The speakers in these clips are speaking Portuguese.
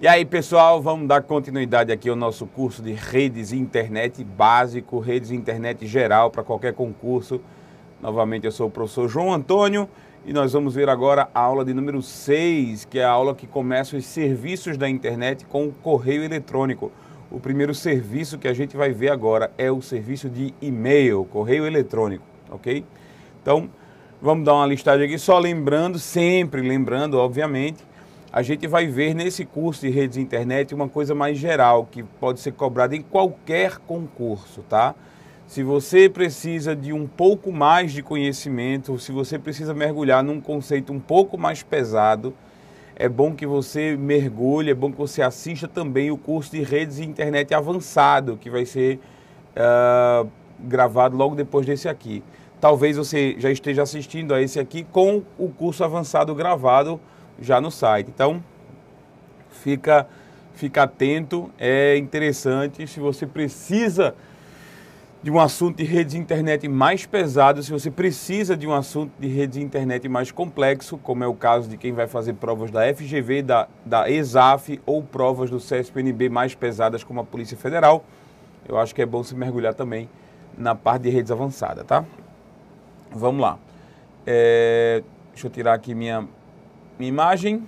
E aí, pessoal, vamos dar continuidade aqui ao nosso curso de redes e internet básico, redes e internet geral para qualquer concurso. Novamente, eu sou o professor João Antônio e nós vamos ver agora a aula de número 6, que é a aula que começa os serviços da internet com o correio eletrônico. O primeiro serviço que a gente vai ver agora é o serviço de e-mail, correio eletrônico, ok? Então, vamos dar uma listagem aqui, só lembrando, sempre lembrando, obviamente, a gente vai ver nesse curso de redes de internet uma coisa mais geral, que pode ser cobrada em qualquer concurso, tá? Se você precisa de um pouco mais de conhecimento, se você precisa mergulhar num conceito um pouco mais pesado, é bom que você mergulhe, é bom que você assista também o curso de redes de internet avançado, que vai ser gravado logo depois desse aqui. Talvez você já esteja assistindo a esse aqui com o curso avançado gravado já no site. Então, fica atento, é interessante. Se você precisa de um assunto de rede de internet mais pesado, se você precisa de um assunto de rede de internet mais complexo, como é o caso de quem vai fazer provas da FGV, da ESAF ou provas do CESP-NB mais pesadas como a Polícia Federal, eu acho que é bom se mergulhar também na parte de redes avançada, tá? Vamos lá. Deixa eu tirar aqui minha imagem.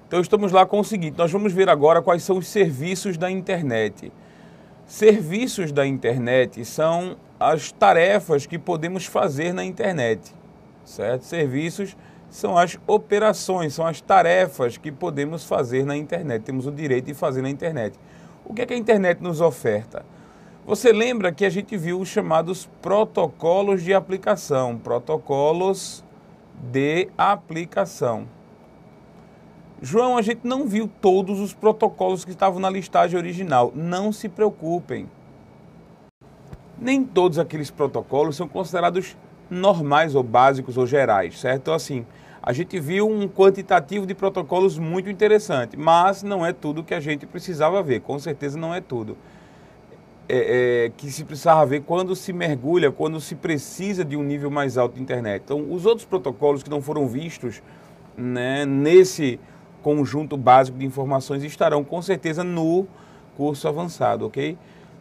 Então estamos lá com o seguinte, nós vamos ver agora quais são os serviços da internet. Serviços da internet são as tarefas que podemos fazer na internet, certo? Serviços são as operações, são as tarefas que podemos fazer na internet, temos o direito de fazer na internet. O que é que a internet nos oferta? Você lembra que a gente viu os chamados protocolos de aplicação, protocolos de aplicação. João, a gente não viu todos os protocolos que estavam na listagem original. Não se preocupem. Nem todos aqueles protocolos são considerados normais ou básicos ou gerais, certo? Então, assim, a gente viu um quantitativo de protocolos muito interessante, mas não é tudo que a gente precisava ver. Com certeza não é tudo. Que se precisava ver quando se mergulha, quando se precisa de um nível mais alto de internet. Então, os outros protocolos que não foram vistos, né, nesse conjunto básico de informações estarão com certeza no curso avançado, ok?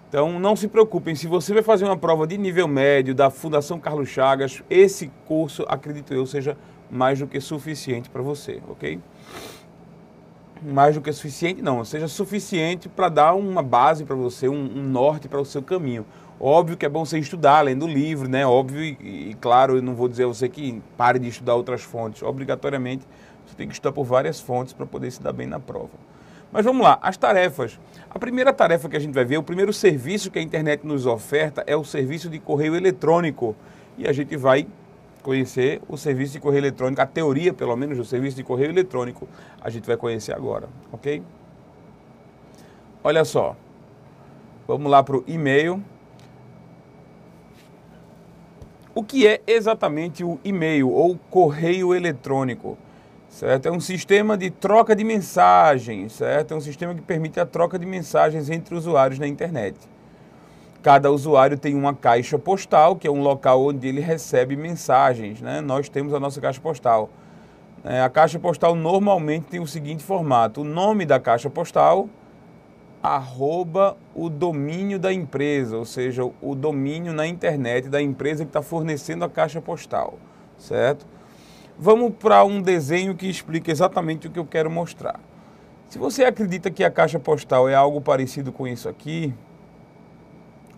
Então, não se preocupem, se você vai fazer uma prova de nível médio da Fundação Carlos Chagas, esse curso, acredito eu, seja mais do que suficiente para você, ok? Mais do que suficiente, não, seja suficiente para dar uma base para você, um norte para o seu caminho. Óbvio que é bom você estudar, lendo livro, né? Óbvio e claro, eu não vou dizer a você que pare de estudar outras fontes. Obrigatoriamente, você tem que estudar por várias fontes para poder se dar bem na prova. Mas vamos lá, as tarefas. A primeira tarefa que a gente vai ver, o primeiro serviço que a internet nos oferta é o serviço de correio eletrônico. E a gente vai conhecer o serviço de correio eletrônico, a teoria, pelo menos, do serviço de correio eletrônico, a gente vai conhecer agora, ok? Olha só, vamos lá para o e-mail. O que é exatamente o e-mail ou correio eletrônico? Certo? É um sistema de troca de mensagens, certo? É um sistema que permite a troca de mensagens entre usuários na internet. Cada usuário tem uma caixa postal, que é um local onde ele recebe mensagens, né? Nós temos a nossa caixa postal. A caixa postal normalmente tem o seguinte formato: o nome da caixa postal, @ o domínio da empresa, ou seja, o domínio na internet da empresa que está fornecendo a caixa postal, certo? Vamos para um desenho que explica exatamente o que eu quero mostrar. Se você acredita que a caixa postal é algo parecido com isso aqui,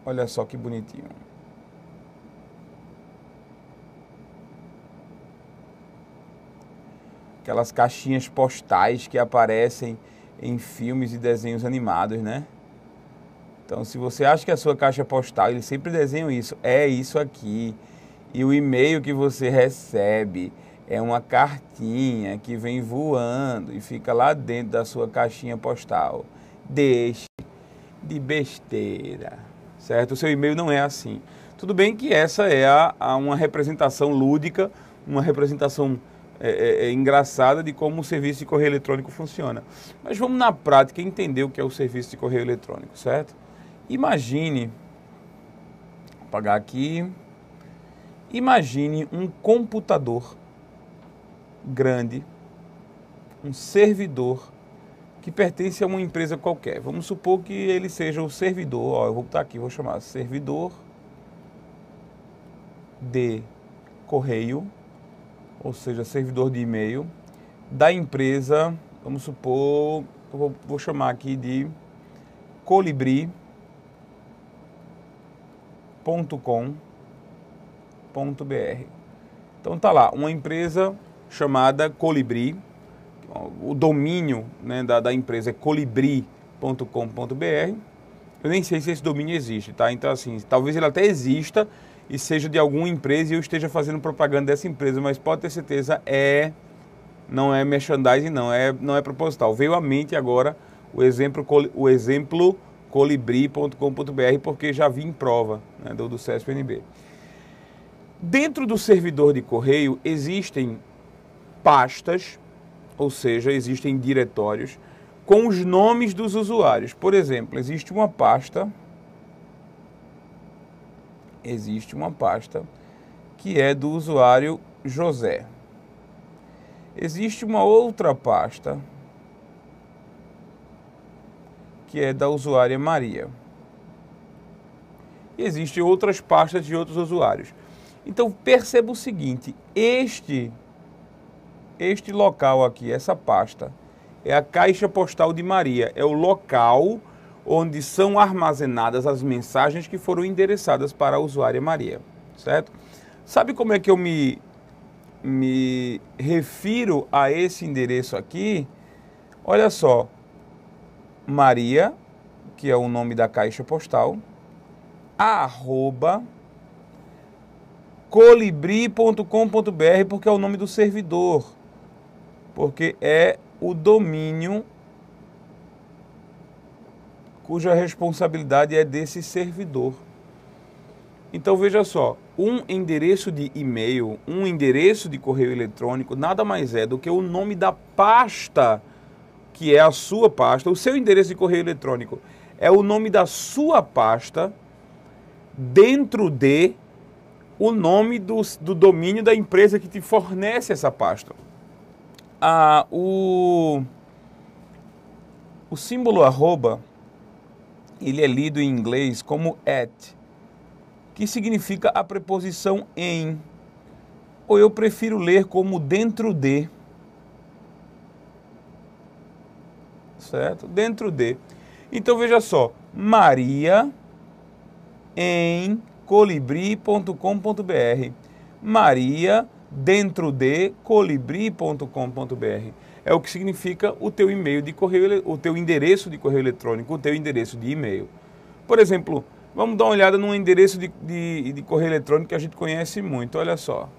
olha só que bonitinho. Aquelas caixinhas postais que aparecem em filmes e desenhos animados, né? Então, se você acha que a sua caixa postal, eles sempre desenham isso, é isso aqui. E o e-mail que você recebe é uma cartinha que vem voando e fica lá dentro da sua caixinha postal. Deixe de besteira, certo? O seu e-mail não é assim. Tudo bem que essa é uma representação lúdica, uma representação engraçada de como o serviço de correio eletrônico funciona. Mas vamos na prática entender o que é o serviço de correio eletrônico, certo? Imagine, vou apagar aqui, imagine um computador grande, um servidor que pertence a uma empresa qualquer. Vamos supor que ele seja o servidor, ó, eu vou botar aqui, vou chamar servidor de correio, ou seja, servidor de e-mail da empresa, vamos supor, eu vou chamar aqui de colibri.com.br. Então tá lá, uma empresa chamada Colibri, o domínio, né, da empresa é colibri.com.br. Eu nem sei se esse domínio existe, tá? Então assim, talvez ele até exista e seja de alguma empresa e eu esteja fazendo propaganda dessa empresa, mas pode ter certeza, não é merchandising, não é proposital. Veio à mente agora o exemplo colibri.com.br, porque já vi em prova, né, do CESP-NB. Dentro do servidor de correio existem pastas, ou seja, existem diretórios com os nomes dos usuários. Por exemplo, existe uma pasta que é do usuário José. Existe uma outra pasta que é da usuária Maria. E existem outras pastas de outros usuários. Então perceba o seguinte, este local aqui, essa pasta, é a caixa postal de Maria, é o local onde são armazenadas as mensagens que foram endereçadas para a usuária Maria, certo? Sabe como é que eu me refiro a esse endereço aqui? Olha só, Maria, que é o nome da caixa postal, @colibri.com.br, porque é o nome do servidor, porque é o domínio cuja responsabilidade é desse servidor. Então veja só, um endereço de e-mail, um endereço de correio eletrônico nada mais é do que o nome da pasta, que é a sua pasta. O seu endereço de correio eletrônico é o nome da sua pasta dentro de o nome do domínio da empresa que te fornece essa pasta. O símbolo arroba, ele é lido em inglês como at, que significa a preposição em, ou eu prefiro ler como dentro de, certo? Dentro de. Então veja só, Maria em colibri.com.br, Maria dentro de colibri.com.br. É o que significa o teu e-mail de correio, o teu endereço de correio eletrônico, o teu endereço de e-mail. Por exemplo, vamos dar uma olhada num endereço de correio eletrônico que a gente conhece muito. Olha só,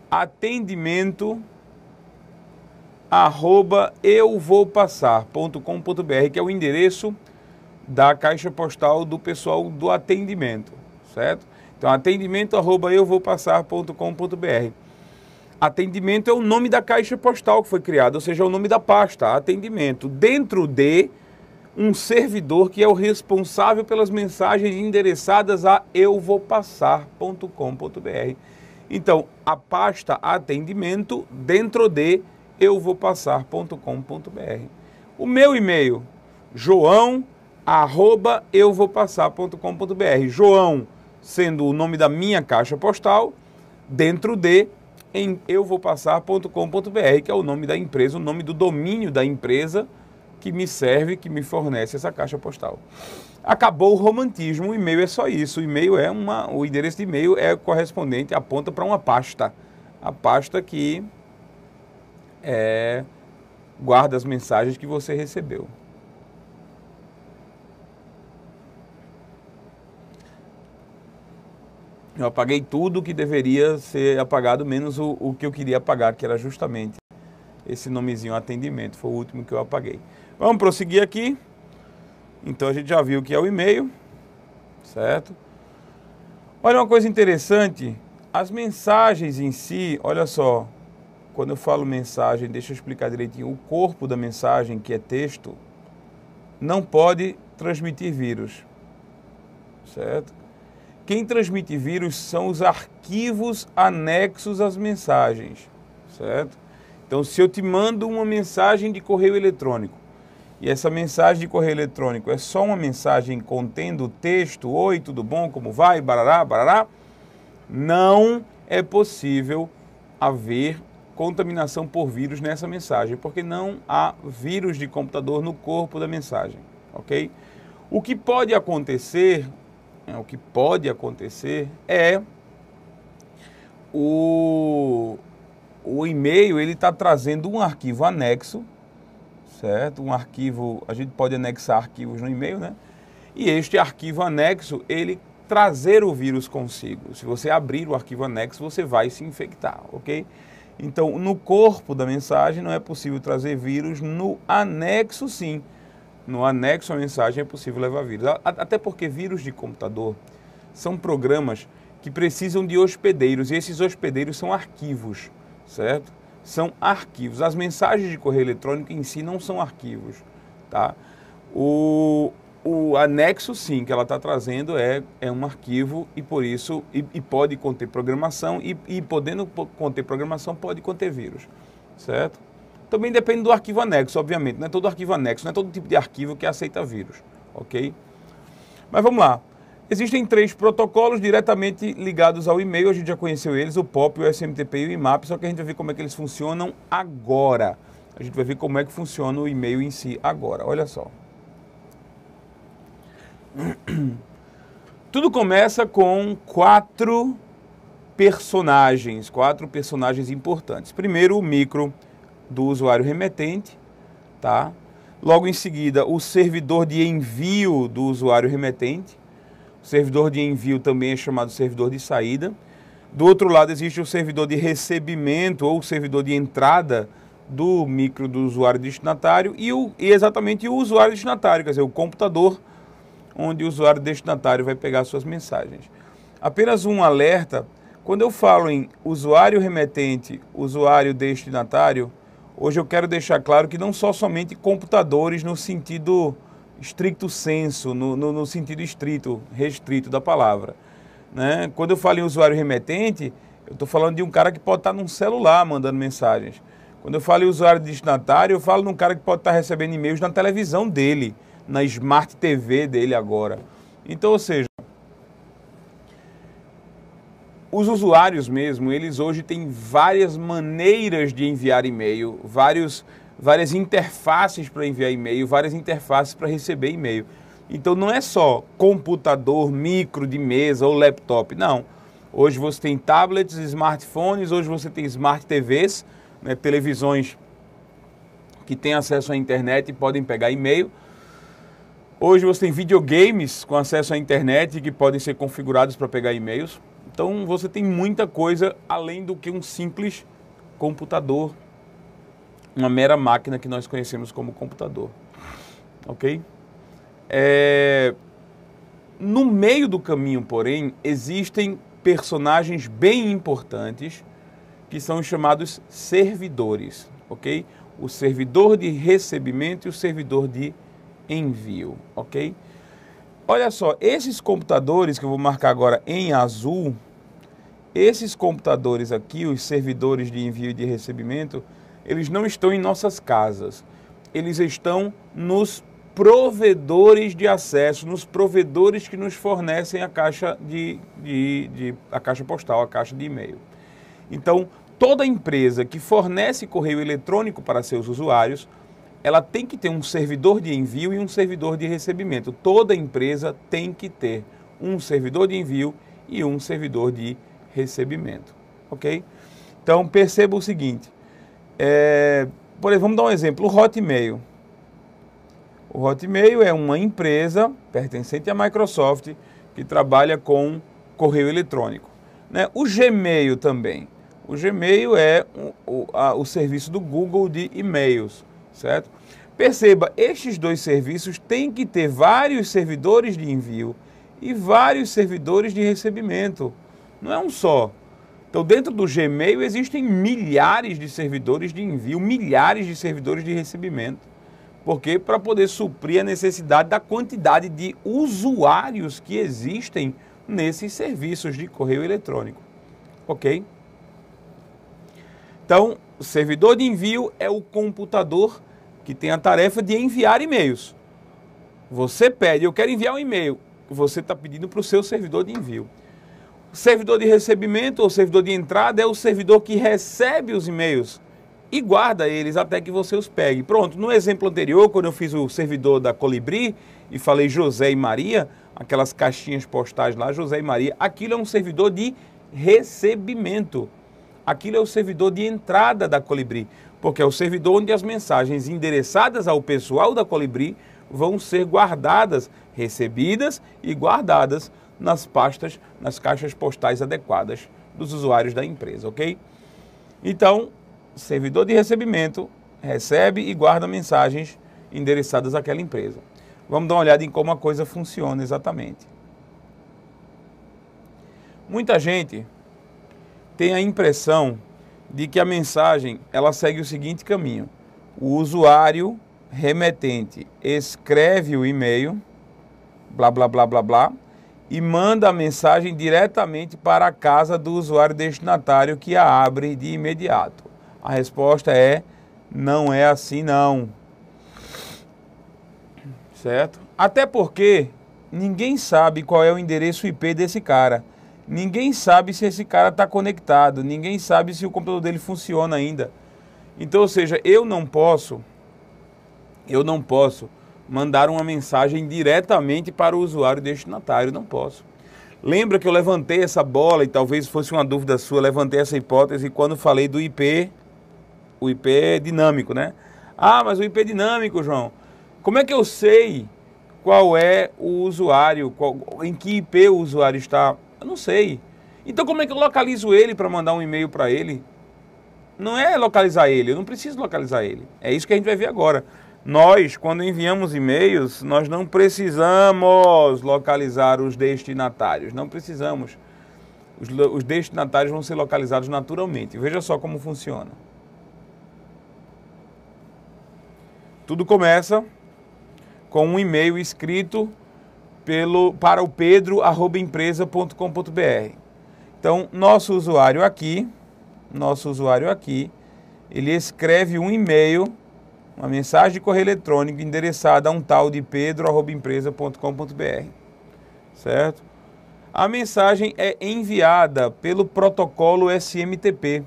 atendimento@euvoupassar.com.br, que é o endereço da caixa postal do pessoal do atendimento, certo? Então, atendimento@euvoupassar.com.br. Atendimento é o nome da caixa postal que foi criada, ou seja, é o nome da pasta, atendimento, dentro de um servidor que é o responsável pelas mensagens endereçadas a euvoupassar.com.br. Então, a pasta atendimento dentro de euvoupassar.com.br. O meu e-mail, joão@euvoupassar.com.br. João sendo o nome da minha caixa postal, dentro de em euvoupassar.com.br, que é o nome da empresa, o nome do domínio da empresa que me serve, que me fornece essa caixa postal. Acabou o romantismo, o e-mail é só isso. O e-mail o endereço de e-mail é correspondente, aponta para uma pasta. A pasta que guarda as mensagens que você recebeu. Eu apaguei tudo que deveria ser apagado, menos o que eu queria apagar, que era justamente esse nomezinho atendimento. Foi o último que eu apaguei. Vamos prosseguir aqui. Então a gente já viu o que é o e-mail, certo? Olha uma coisa interessante, as mensagens em si, olha só, quando eu falo mensagem, deixa eu explicar direitinho, o corpo da mensagem, que é texto, não pode transmitir vírus, certo? Quem transmite vírus são os arquivos anexos às mensagens, certo? Então, se eu te mando uma mensagem de correio eletrônico, e essa mensagem de correio eletrônico é só uma mensagem contendo texto, oi, tudo bom, como vai, barará, barará, não é possível haver contaminação por vírus nessa mensagem, porque não há vírus de computador no corpo da mensagem, ok? O que pode acontecer é o e-mail, ele está trazendo um arquivo anexo, certo? Um arquivo, a gente pode anexar arquivos no e-mail, né? E este arquivo anexo, ele trazer o vírus consigo. Se você abrir o arquivo anexo, você vai se infectar, ok? Então, no corpo da mensagem não é possível trazer vírus, no anexo sim. No anexo à mensagem é possível levar vírus. Até porque vírus de computador são programas que precisam de hospedeiros, e esses hospedeiros são arquivos, certo? São arquivos. As mensagens de correio eletrônico em si não são arquivos, tá? O anexo, sim, que ela está trazendo é um arquivo e por isso, e pode conter programação e podendo conter programação pode conter vírus, certo? Também depende do arquivo anexo, obviamente, não é todo arquivo anexo, não é todo tipo de arquivo que aceita vírus, ok? Mas vamos lá. Existem 3 protocolos diretamente ligados ao e-mail, a gente já conheceu eles, o POP, o SMTP e o IMAP, só que a gente vai ver como é que eles funcionam agora. A gente vai ver como é que funciona o e-mail em si agora, olha só. Tudo começa com 4 personagens importantes. Primeiro, o micro do usuário remetente, tá? Logo em seguida, o servidor de envio do usuário remetente. O servidor de envio também é chamado servidor de saída. Do outro lado existe o servidor de recebimento ou o servidor de entrada do micro do usuário destinatário e exatamente o usuário destinatário, quer dizer, o computador onde o usuário destinatário vai pegar suas mensagens. Apenas um alerta, quando eu falo em usuário remetente, usuário destinatário, hoje eu quero deixar claro que não são somente computadores no sentido stricto sensu, no sentido restrito da palavra, né? Quando eu falo em usuário remetente, eu estou falando de um cara que pode estar num celular mandando mensagens. Quando eu falo em usuário destinatário, eu falo de um cara que pode estar recebendo e-mails na televisão dele, na Smart TV dele agora. Então, ou seja, os usuários mesmo, eles hoje têm várias maneiras de enviar e-mail, várias interfaces para enviar e-mail, várias interfaces para receber e-mail. Então não é só computador, micro de mesa ou laptop, não. Hoje você tem tablets, smartphones, hoje você tem smart TVs, né, televisões que têm acesso à internet e podem pegar e-mail. Hoje você tem videogames com acesso à internet que podem ser configurados para pegar e-mails. Então você tem muita coisa além do que um simples computador, uma mera máquina que nós conhecemos como computador, ok? No meio do caminho, porém, existem personagens bem importantes que são chamados servidores, ok? O servidor de recebimento e o servidor de envio, ok? Olha só, esses computadores que eu vou marcar agora em azul, esses computadores aqui, os servidores de envio e de recebimento, eles não estão em nossas casas, eles estão nos provedores de acesso, nos provedores que nos fornecem a caixa a caixa postal, a caixa de e-mail. Então, toda empresa que fornece correio eletrônico para seus usuários, ela tem que ter um servidor de envio e um servidor de recebimento. Toda empresa tem que ter um servidor de envio e um servidor de recebimento, ok? Então, perceba o seguinte, por exemplo, vamos dar um exemplo, o Hotmail. O Hotmail é uma empresa pertencente à Microsoft que trabalha com correio eletrônico, né? O Gmail também. O Gmail é o serviço do Google de e-mails, certo? Perceba, estes 2 serviços têm que ter vários servidores de envio e vários servidores de recebimento. Não é um só. Então, dentro do Gmail existem milhares de servidores de envio, milhares de servidores de recebimento. Porque para poder suprir a necessidade da quantidade de usuários que existem nesses serviços de correio eletrônico. Ok? Então, o servidor de envio é o computador que tem a tarefa de enviar e-mails. Você pede, eu quero enviar um e-mail, você está pedindo para o seu servidor de envio. O servidor de recebimento ou servidor de entrada é o servidor que recebe os e-mails e guarda eles até que você os pegue. Pronto, no exemplo anterior, quando eu fiz o servidor da Colibri e falei José e Maria, aquelas caixinhas postais lá, José e Maria, aquilo é um servidor de recebimento. Aquilo é o servidor de entrada da Colibri, porque é o servidor onde as mensagens endereçadas ao pessoal da Colibri vão ser guardadas, recebidas e guardadas nas pastas, nas caixas postais adequadas dos usuários da empresa, ok? Então, servidor de recebimento recebe e guarda mensagens endereçadas àquela empresa. Vamos dar uma olhada em como a coisa funciona exatamente. Muita gente tem a impressão de que a mensagem ela segue o seguinte caminho. O usuário remetente escreve o e-mail, blá, blá, blá, blá, blá, e manda a mensagem diretamente para a casa do usuário destinatário que a abre de imediato. A resposta é, não é assim não. Certo? Até porque ninguém sabe qual é o endereço IP desse cara. Ninguém sabe se esse cara está conectado. Ninguém sabe se o computador dele funciona ainda. Então, ou seja, eu não posso mandar uma mensagem diretamente para o usuário destinatário. Não posso. Lembra que eu levantei essa bola e talvez fosse uma dúvida sua, levantei essa hipótese quando falei do IP. O IP é dinâmico, né? Ah, mas o IP é dinâmico, João. Como é que eu sei qual é o usuário, em que IP o usuário está? Eu não sei. Então como é que eu localizo ele para mandar um e-mail para ele? Não é localizar ele, eu não preciso localizar ele. É isso que a gente vai ver agora. Nós, quando enviamos e-mails, nós não precisamos localizar os destinatários. Não precisamos. Os destinatários vão ser localizados naturalmente. Veja só como funciona. Tudo começa com um e-mail escrito para o pedro@empresa.com.br. Então, nosso usuário aqui, ele escreve um e-mail, uma mensagem de correio eletrônico endereçada a um tal de pedro@empresa.com.br. Certo? A mensagem é enviada pelo protocolo SMTP.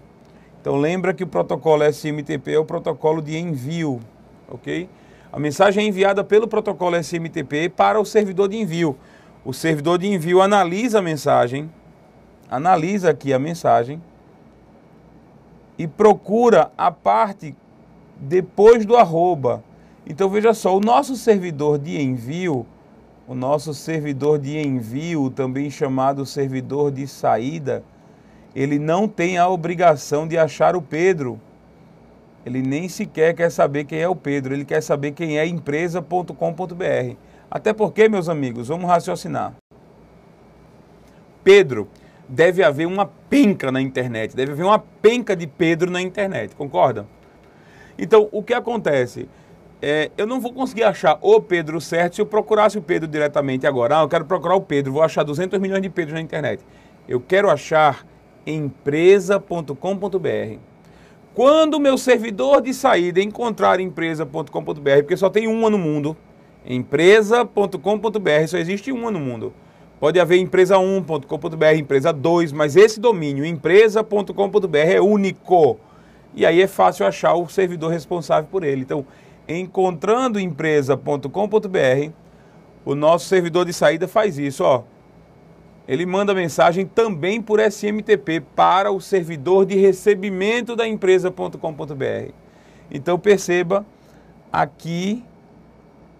Então, lembra que o protocolo SMTP é o protocolo de envio, ok? A mensagem é enviada pelo protocolo SMTP para o servidor de envio. O servidor de envio analisa a mensagem, analisa aqui a mensagem e procura a parte depois do arroba. Então veja só, o nosso servidor de envio, também chamado servidor de saída, ele não tem a obrigação de achar o Pedro. Ele nem sequer quer saber quem é o Pedro, ele quer saber quem é empresa.com.br. Até porque, meus amigos, vamos raciocinar. Pedro, deve haver uma penca na internet, deve haver uma penca de Pedro na internet, concorda? Então, o que acontece? Eu não vou conseguir achar o Pedro certo se eu procurasse o Pedro diretamente agora. Eu quero procurar o Pedro, vou achar 200 milhões de Pedros na internet. Eu quero achar empresa.com.br. Quando o meu servidor de saída encontrar empresa.com.br, porque só tem uma no mundo, empresa.com.br, só existe uma no mundo. Pode haver empresa1.com.br, empresa 2, mas esse domínio, empresa.com.br, é único. E aí é fácil achar o servidor responsável por ele. Então, encontrando empresa.com.br, o nosso servidor de saída faz isso, ó. Ele manda mensagem também por SMTP para o servidor de recebimento da empresa.com.br. Então perceba, aqui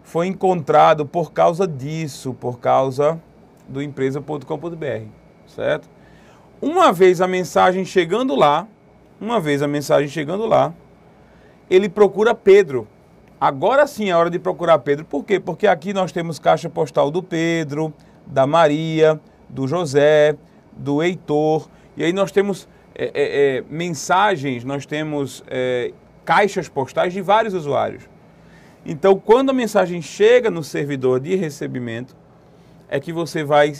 foi encontrado por causa disso, por causa do empresa.com.br, certo? Uma vez a mensagem chegando lá, ele procura Pedro. Agora sim é hora de procurar Pedro. Por quê? Porque aqui nós temos caixa postal do Pedro, da Maria, do José, do Heitor, e aí nós temos mensagens, nós temos caixas postais de vários usuários. Então, quando a mensagem chega no servidor de recebimento, é que você vai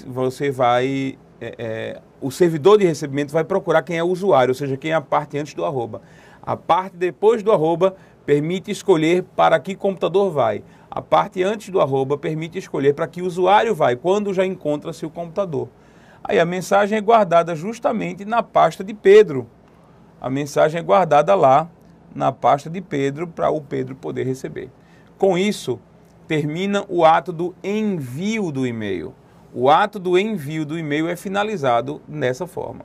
o servidor de recebimento vai procurar quem é o usuário, ou seja, quem é a parte antes do arroba. A parte depois do arroba permite escolher para que computador vai. A parte antes do arroba permite escolher para que usuário vai, quando já encontra-se o computador. Aí a mensagem é guardada justamente na pasta de Pedro. A mensagem é guardada lá na pasta de Pedro para o Pedro poder receber. Com isso, termina o ato do envio do e-mail. O ato do envio do e-mail é finalizado dessa forma.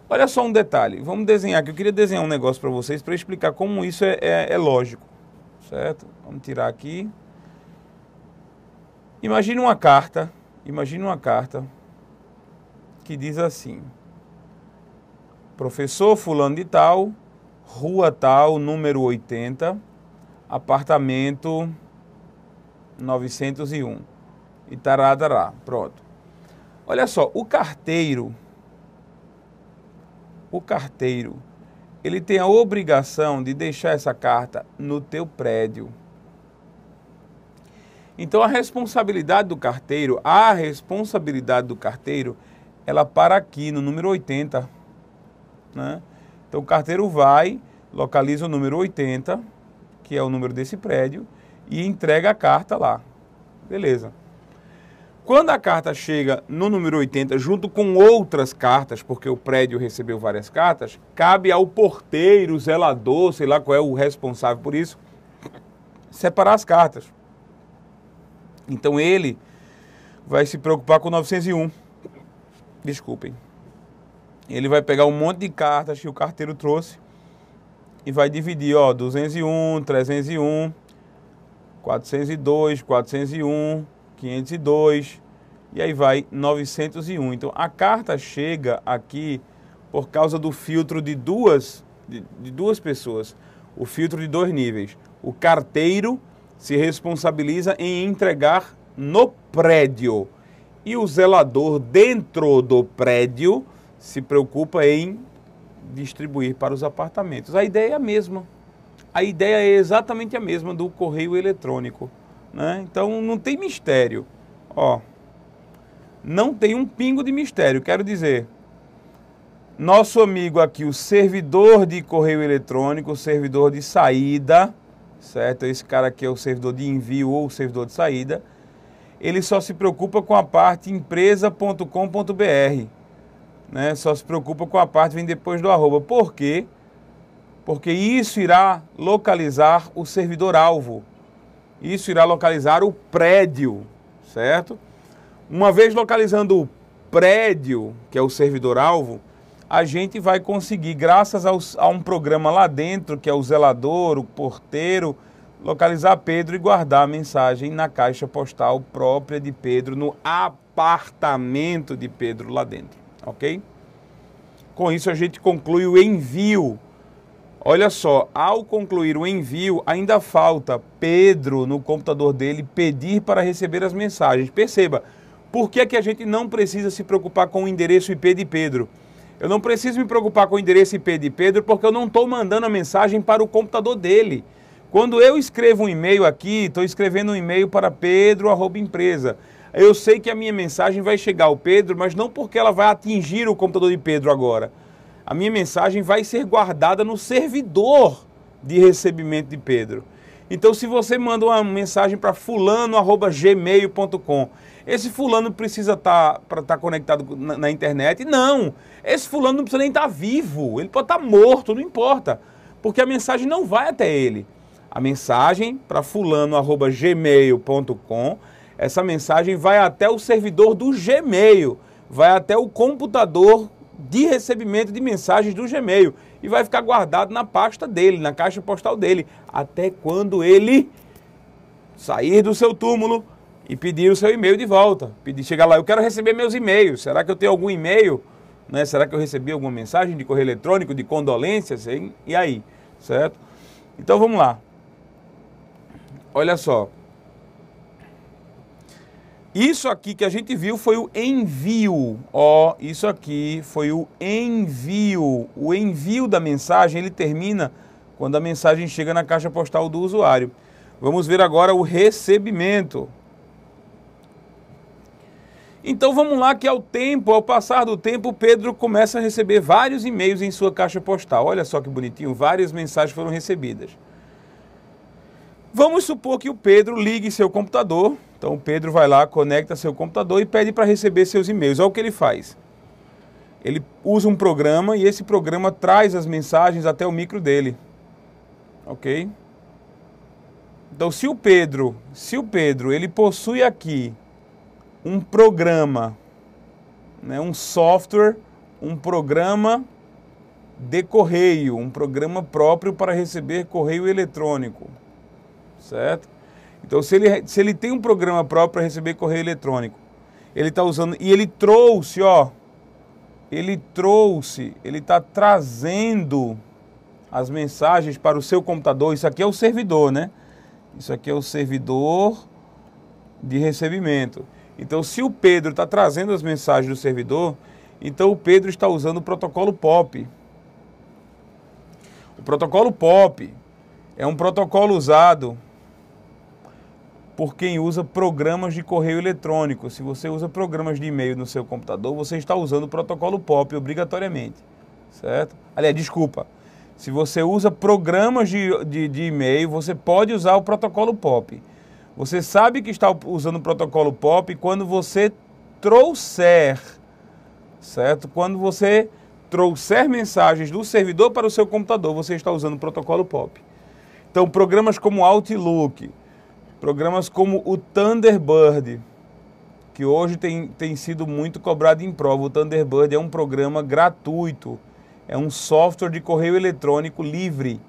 Olha só um detalhe, vamos desenhar aqui. Eu queria desenhar um negócio para vocês para explicar como isso é lógico, certo? Vamos tirar aqui. Imagine uma carta que diz assim: professor fulano de tal, rua tal, número 80, apartamento 901. E tarará, pronto. Olha só, o carteiro, ele tem a obrigação de deixar essa carta no teu prédio. Então a responsabilidade do carteiro, ela para aqui no número 80, né? Então o carteiro vai, localiza o número 80, que é o número desse prédio, e entrega a carta lá. Beleza. Quando a carta chega no número 80, junto com outras cartas, porque o prédio recebeu várias cartas, cabe ao porteiro, zelador, sei lá qual é o responsável por isso, separar as cartas. Então ele vai se preocupar com 901. Desculpem. Ele vai pegar um monte de cartas que o carteiro trouxe e vai dividir, ó, 201, 301, 402, 401, 502 e aí vai 901. Então a carta chega aqui por causa do filtro de duas pessoas, o filtro de 2 níveis. O carteiro se responsabiliza em entregar no prédio e o zelador dentro do prédio se preocupa em distribuir para os apartamentos. A ideia é a mesma. A ideia é exatamente a mesma do correio eletrônico, né? Então não tem mistério. Ó, não tem um pingo de mistério. Quero dizer, nosso amigo aqui, o servidor de correio eletrônico, o servidor de saída, certo? Esse cara aqui é o servidor de envio ou o servidor de saída. Ele só se preocupa com a parte empresa.com.br, né? Só se preocupa com a parte que vem depois do arroba. Por quê? Porque isso irá localizar o servidor-alvo. Isso irá localizar o prédio, certo? Uma vez localizando o prédio, que é o servidor-alvo, a gente vai conseguir, graças a um programa lá dentro, que é o zelador, o porteiro, localizar Pedro e guardar a mensagem na caixa postal própria de Pedro, no apartamento de Pedro lá dentro, ok? Com isso a gente conclui o envio. Olha só, ao concluir o envio, ainda falta Pedro, no computador dele, pedir para receber as mensagens. Perceba, por que é que a gente não precisa se preocupar com o endereço IP de Pedro? Eu não preciso me preocupar com o endereço IP de Pedro porque eu não estou mandando a mensagem para o computador dele. Quando eu escrevo um e-mail aqui, estou escrevendo um e-mail para Pedro@empresa. Eu sei que a minha mensagem vai chegar ao Pedro, mas não porque ela vai atingir o computador de Pedro agora. A minha mensagem vai ser guardada no servidor de recebimento de Pedro. Então, se você manda uma mensagem para fulano@gmail.com, esse fulano precisa estar conectado na internet? Não! Esse fulano não precisa nem estar vivo, ele pode estar morto, não importa, porque a mensagem não vai até ele. A mensagem para fulano@gmail.com, essa mensagem vai até o servidor do Gmail, vai até o computador de recebimento de mensagens do Gmail e vai ficar guardado na pasta dele, na caixa postal dele, até quando ele sair do seu túmulo e pedir o seu e-mail de volta. Chegar lá, eu quero receber meus e-mails, será que eu tenho algum e-mail? Né? Será que eu recebi alguma mensagem de correio eletrônico, de condolências? E aí, certo? Então vamos lá. Olha só. Isso aqui que a gente viu foi o envio. Ó, isso aqui foi o envio. O envio da mensagem, ele termina quando a mensagem chega na caixa postal do usuário. Vamos ver agora o recebimento. Então vamos lá que ao passar do tempo, o Pedro começa a receber vários e-mails em sua caixa postal. Olha só que bonitinho, várias mensagens foram recebidas. Vamos supor que o Pedro ligue seu computador. Então o Pedro vai lá, conecta seu computador e pede para receber seus e-mails. Olha o que ele faz. Ele usa um programa e esse programa traz as mensagens até o micro dele. Ok? Então se o Pedro ele possui aqui um programa, né, um software, um programa de correio, um programa próprio para receber correio eletrônico, certo? Então, se ele tem um programa próprio para receber correio eletrônico, ele está usando, e ele está trazendo as mensagens para o seu computador. Isso aqui é o servidor, né? Isso aqui é o servidor de recebimento. Então, se o Pedro está trazendo as mensagens do servidor, então o Pedro está usando o protocolo POP. O protocolo POP é um protocolo usado por quem usa programas de correio eletrônico. Se você usa programas de e-mail no seu computador, você está usando o protocolo POP obrigatoriamente, certo? Aliás, desculpa. Se você usa programas de e-mail, você pode usar o protocolo POP. Você sabe que está usando o protocolo POP quando você trouxer, certo? Quando você trouxer mensagens do servidor para o seu computador, você está usando o protocolo POP. Então, programas como Outlook, programas como o Thunderbird, que hoje tem sido muito cobrado em prova. O Thunderbird é um programa gratuito, é um software de correio eletrônico livre.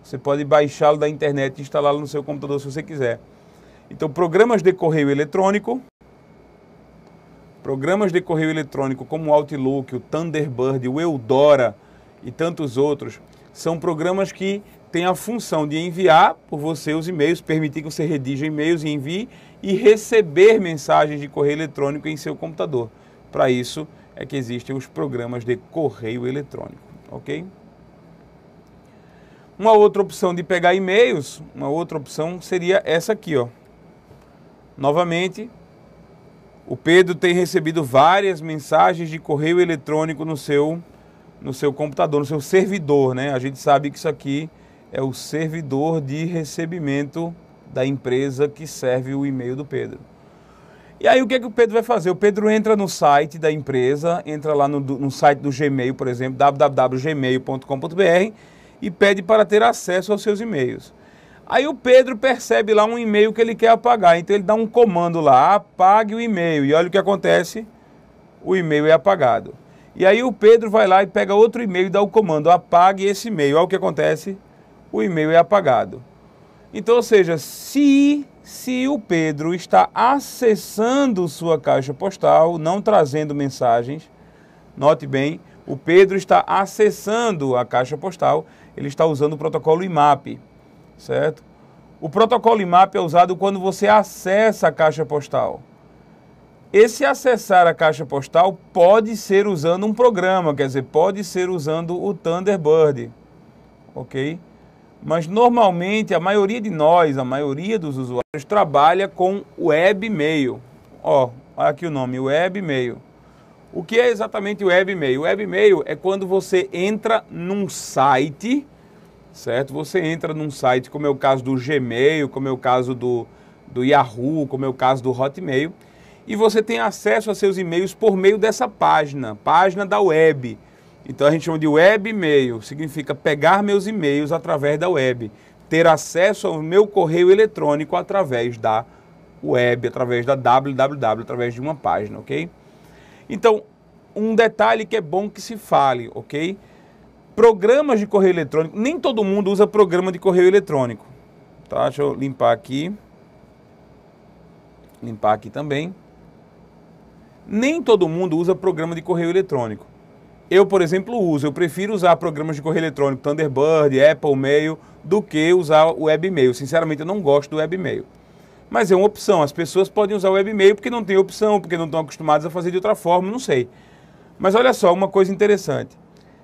Você pode baixá-lo da internet e instalá-lo no seu computador se você quiser. Então, programas de correio eletrônico como o Outlook, o Thunderbird, o Eudora e tantos outros, são programas que têm a função de enviar por você os e-mails, permitir que você redija e-mails e envie, e receber mensagens de correio eletrônico em seu computador. Para isso é que existem os programas de correio eletrônico, ok? Uma outra opção de pegar e-mails, uma outra opção seria essa aqui, ó. Novamente, o Pedro tem recebido várias mensagens de correio eletrônico no seu computador, no seu servidor, né? A gente sabe que isso aqui é o servidor de recebimento da empresa que serve o e-mail do Pedro. E aí o que é que o Pedro vai fazer? O Pedro entra no site da empresa, entra lá no site do Gmail, por exemplo, www.gmail.com.br, e pede para ter acesso aos seus e-mails. Aí o Pedro percebe lá um e-mail que ele quer apagar, então ele dá um comando lá, apague o e-mail, e olha o que acontece, o e-mail é apagado. E aí o Pedro vai lá e pega outro e-mail e dá o comando, apague esse e-mail, olha o que acontece, o e-mail é apagado. Então, ou seja, se o Pedro está acessando sua caixa postal, não trazendo mensagens, note bem, o Pedro está acessando a caixa postal, ele está usando o protocolo IMAP, certo? O protocolo IMAP é usado quando você acessa a caixa postal. Esse acessar a caixa postal pode ser usando um programa, quer dizer, pode ser usando o Thunderbird, ok? Mas normalmente a maioria de nós, a maioria dos usuários, trabalha com webmail. Ó, olha aqui o nome, webmail. O que é exatamente o webmail? O webmail é quando você entra num site, certo? Você entra num site, como é o caso do Gmail, como é o caso do Yahoo, como é o caso do Hotmail, e você tem acesso a seus e-mails por meio dessa página da web. Então a gente chama de webmail, significa pegar meus e-mails através da web, ter acesso ao meu correio eletrônico através da web, através da www, através de uma página, ok? Então, um detalhe que é bom que se fale, ok? Programas de correio eletrônico, nem todo mundo usa programa de correio eletrônico, tá? Deixa eu limpar aqui também. Nem todo mundo usa programa de correio eletrônico. Eu, por exemplo, eu prefiro usar programas de correio eletrônico, Thunderbird, Apple Mail, do que usar o webmail. Sinceramente, eu não gosto do webmail. Mas é uma opção, as pessoas podem usar o webmail porque não tem opção, porque não estão acostumadas a fazer de outra forma, não sei. Mas olha só, uma coisa interessante.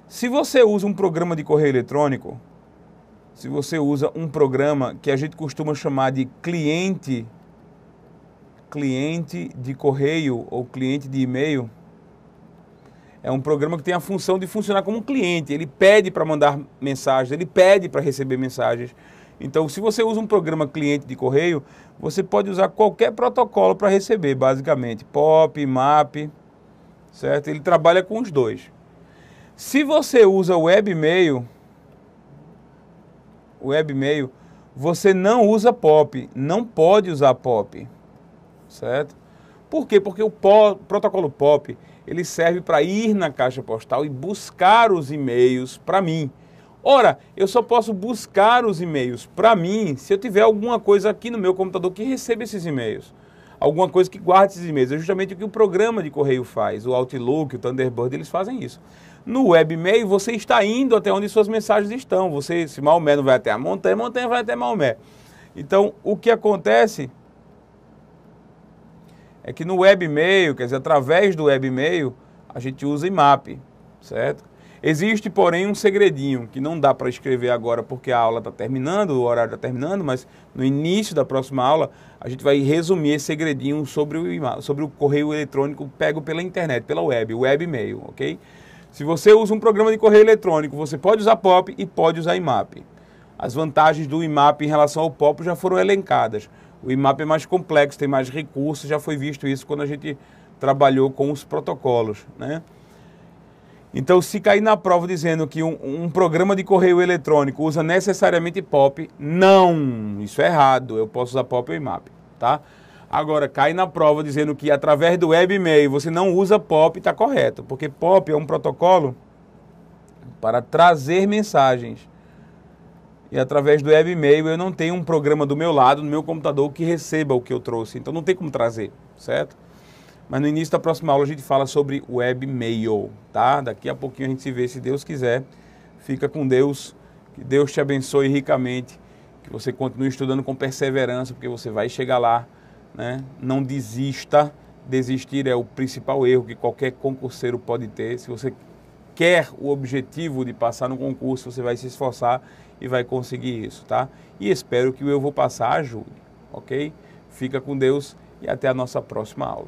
Se você usa um programa de correio eletrônico, se você usa um programa que a gente costuma chamar de cliente cliente de correio ou cliente de e-mail é um programa que tem a função de funcionar como um cliente. Ele pede para mandar mensagens, ele pede para receber mensagens. Então, se você usa um programa cliente de correio, você pode usar qualquer protocolo para receber, basicamente. POP, IMAP, certo? Ele trabalha com os dois. Se você usa o webmail, você não usa POP, não pode usar POP, certo? Por quê? Porque o protocolo POP, ele serve para ir na caixa postal e buscar os e-mails para mim. Ora, eu só posso buscar os e-mails para mim se eu tiver alguma coisa aqui no meu computador que receba esses e-mails. Alguma coisa que guarde esses e-mails. É justamente o que o programa de correio faz. O Outlook, o Thunderbird, eles fazem isso. No webmail, você está indo até onde suas mensagens estão. Você, se Maomé não vai até a montanha, a montanha vai até Maomé. Então, o que acontece é que no webmail, quer dizer, através do webmail, a gente usa IMAP, certo? Existe, porém, um segredinho que não dá para escrever agora porque a aula está terminando, o horário está terminando, mas no início da próxima aula a gente vai resumir esse segredinho sobre o correio eletrônico pego pela internet, pela web, o webmail, ok? Se você usa um programa de correio eletrônico, você pode usar POP e pode usar IMAP. As vantagens do IMAP em relação ao POP já foram elencadas. O IMAP é mais complexo, tem mais recursos, já foi visto isso quando a gente trabalhou com os protocolos, né? Então, se cair na prova dizendo que um programa de correio eletrônico usa necessariamente POP, não, isso é errado, eu posso usar POP ou IMAP, tá? Agora, cai na prova dizendo que através do webmail você não usa POP, está correto, porque POP é um protocolo para trazer mensagens. E através do webmail eu não tenho um programa do meu lado, no meu computador, que receba o que eu trouxe, então não tem como trazer, certo? Mas no início da próxima aula a gente fala sobre webmail, tá? Daqui a pouquinho a gente se vê, se Deus quiser. Fica com Deus, que Deus te abençoe ricamente, que você continue estudando com perseverança, porque você vai chegar lá, né? Não desista, desistir é o principal erro que qualquer concurseiro pode ter. Se você quer o objetivo de passar no concurso, você vai se esforçar e vai conseguir isso, tá? E espero que o Eu Vou Passar ajude, ok? Fica com Deus e até a nossa próxima aula.